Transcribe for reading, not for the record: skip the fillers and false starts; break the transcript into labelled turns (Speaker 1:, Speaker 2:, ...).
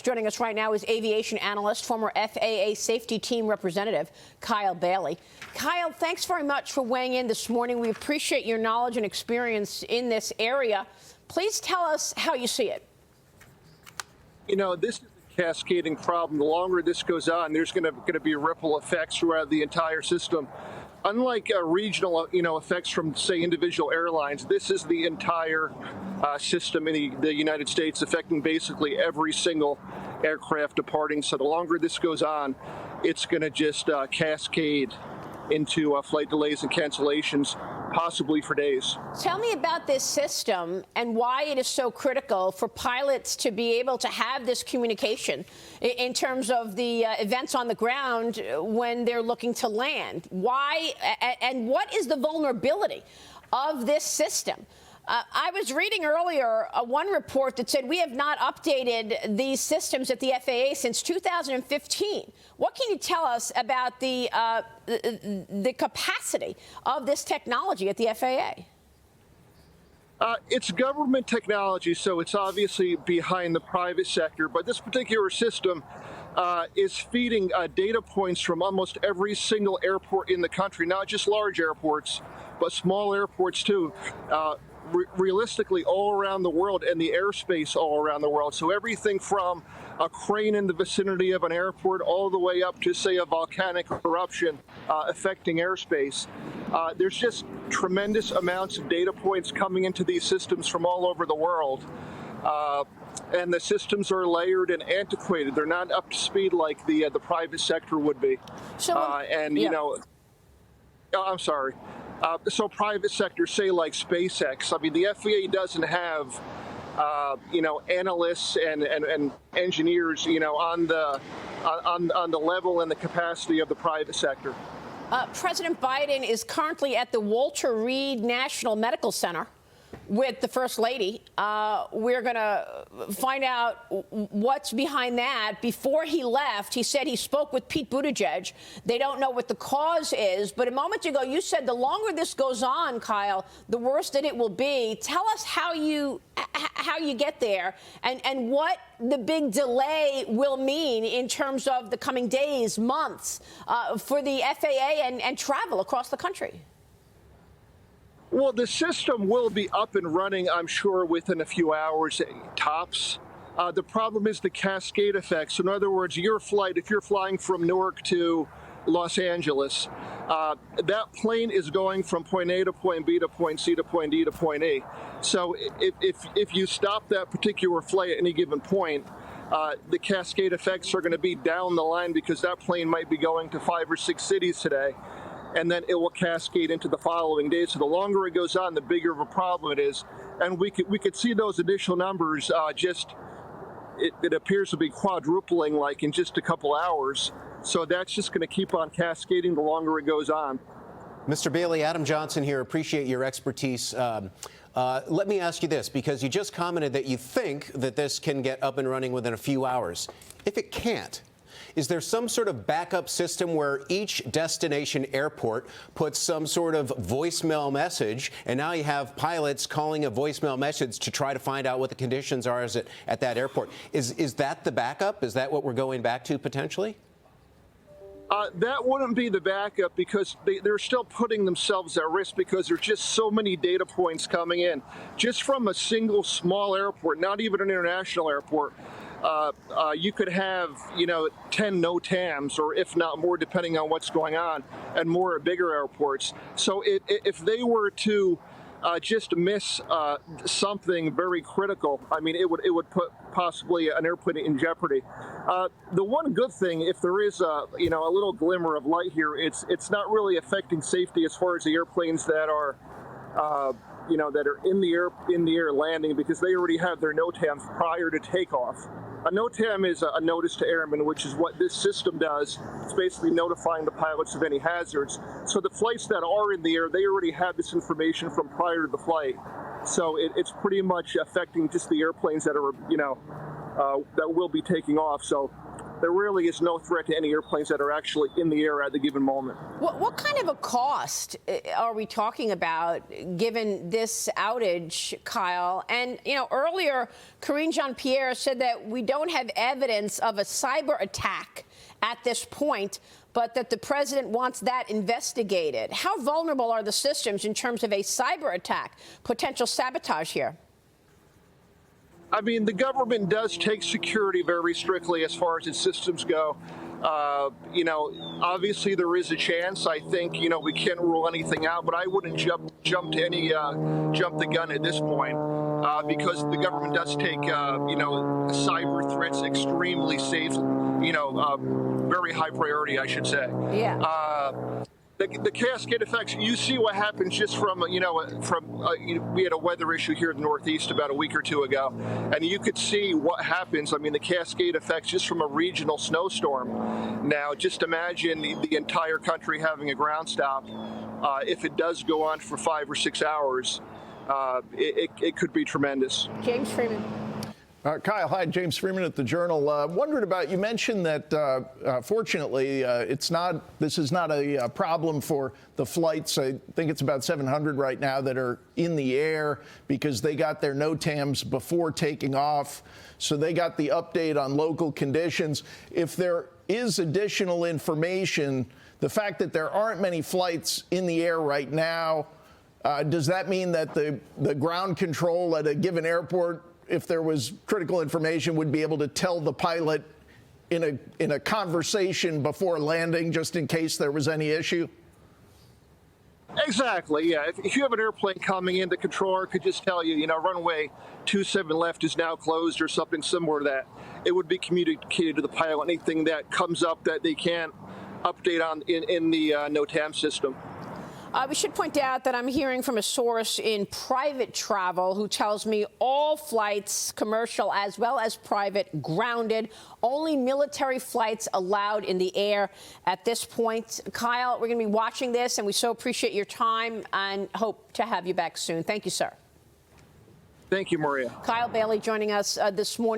Speaker 1: Joining us right now is aviation analyst, former FAA safety team representative, Kyle Bailey. Kyle, thanks very much for weighing in this morning. We appreciate your knowledge and experience in this area. Please tell us how you see it.
Speaker 2: You know, this is a cascading problem. The longer this goes on, there's going to be ripple effects throughout the entire system. Unlike regional, effects from, say, individual airlines, this is the entire system in the United States, affecting basically every single aircraft departing. So the longer this goes on, it's going to just cascade into flight delays and cancellations, possibly for days.
Speaker 1: Tell me about this system and why it is so critical for pilots to be able to have this communication in terms of the events on the ground when they're looking to land. Why and what is the vulnerability of this system? I was reading earlier one report that said we have not updated these systems at the FAA since 2015. What can you tell us about the capacity of this technology at the FAA?
Speaker 2: It's government technology, so it's obviously behind the private sector. But this particular system is feeding data points from almost every single airport in the country, not just large airports, but small airports too. Realistically all around the world, and the airspace all around the world. So everything from a crane in the vicinity of an airport all the way up to, say, a volcanic eruption affecting airspace. There's just tremendous amounts of data points coming into these systems from all over the world. And the systems are layered and antiquated. They're not up to speed like the private sector would be. So, I'm sorry. So private sector, say like SpaceX, I mean, the FAA doesn't have, analysts and engineers, on the level and the capacity of the private sector.
Speaker 1: President Biden is currently at the Walter Reed National Medical Center with the First Lady. We're going to find out what's behind that. Before he left, he said he spoke with Pete Buttigieg. They don't know what the cause is. But a moment ago, you said the longer this goes on, Kyle, the worse that it will be. Tell us how you get there and what the big delay will mean in terms of the coming days, months for the FAA and travel across the country.
Speaker 2: Well, the system will be up and running, I'm sure, within a few hours, tops. The problem is the cascade effect. So in other words, your flight, if you're flying from Newark to Los Angeles, that plane is going from point A to point B to point C to point D to point E. So if you stop that particular flight at any given point, the cascade effects are going to be down the line because that plane might be going to 5 or 6 cities today. And then it will cascade into the following day. So the longer it goes on, the bigger of a problem it is. And we could see those initial numbers it appears to be quadrupling like in just a couple hours. So that's just going to keep on cascading the longer it goes on.
Speaker 3: Mr. Bailey, Adam Johnson here. Appreciate your expertise. Let me ask you this, because you just commented that you think that this can get up and running within a few hours. If it can't, is there some sort of backup system where each destination airport puts some sort of voicemail message, and now you have pilots calling a voicemail message to try to find out what the conditions are at that airport? Is that the backup? Is that what we're going back to potentially?
Speaker 2: That wouldn't be the backup because they're still putting themselves at risk because there's just so many data points coming in. Just from a single small airport, not even an international airport, you could have, 10 NOTAMs, or if not more, depending on what's going on, and more at bigger airports. So if they were to just miss something very critical, I mean, it would put possibly an airplane in jeopardy. The one good thing, if there is a little glimmer of light here, it's not really affecting safety as far as the airplanes that are that are in the air landing, because they already have their NOTAMs prior to takeoff. A NOTAM is a notice to airmen, which is what this system does. It's basically notifying the pilots of any hazards. So the flights that are in the air, they already have this information from prior to the flight. So it's pretty much affecting just the airplanes that are, that will be taking off. So there really is no threat to any airplanes that are actually in the air at the given moment.
Speaker 1: What kind of a cost are we talking about given this outage, Kyle? And, earlier, Karine Jean-Pierre said that we don't have evidence of a cyber attack at this point, but that the president wants that investigated. How vulnerable are the systems in terms of a cyber attack, potential sabotage here?
Speaker 2: I mean, the government does take security very strictly as far as its systems go. Obviously there is a chance. I think, we can't rule anything out, but I wouldn't jump the gun at this point because the government does take, cyber threats extremely safe, very high priority, I should say.
Speaker 1: Yeah.
Speaker 2: The cascade effects, you see what happens just from, we had a weather issue here in the Northeast about a week or two ago, and you could see what happens. I mean, the cascade effects just from a regional snowstorm. Now, just imagine the entire country having a ground stop. If it does go on for 5 or 6 hours, it could be tremendous.
Speaker 1: James Freeman.
Speaker 4: Kyle, hi, James Freeman at the Journal. Wondered about, you mentioned that fortunately this is not a problem for the flights. I think it's about 700 right now that are in the air because they got their NOTAMs before taking off. So they got the update on local conditions. If there is additional information, the fact that there aren't many flights in the air right now, does that mean that the ground control at a given airport, if there was critical information, would be able to tell the pilot in a conversation before landing, just in case there was any issue?
Speaker 2: Exactly, yeah. If you have an airplane coming in, the controller could just tell you, runway 27 left is now closed or something similar to that. It would be communicated to the pilot. Anything that comes up that they can't update on in the NOTAM system.
Speaker 1: We should point out that I'm hearing from a source in private travel who tells me all flights, commercial as well as private, grounded. Only military flights allowed in the air at this point. Kyle, we're going to be watching this, and we so appreciate your time and hope to have you back soon. Thank you, sir.
Speaker 2: Thank you, Maria.
Speaker 1: Kyle Bailey joining us this morning.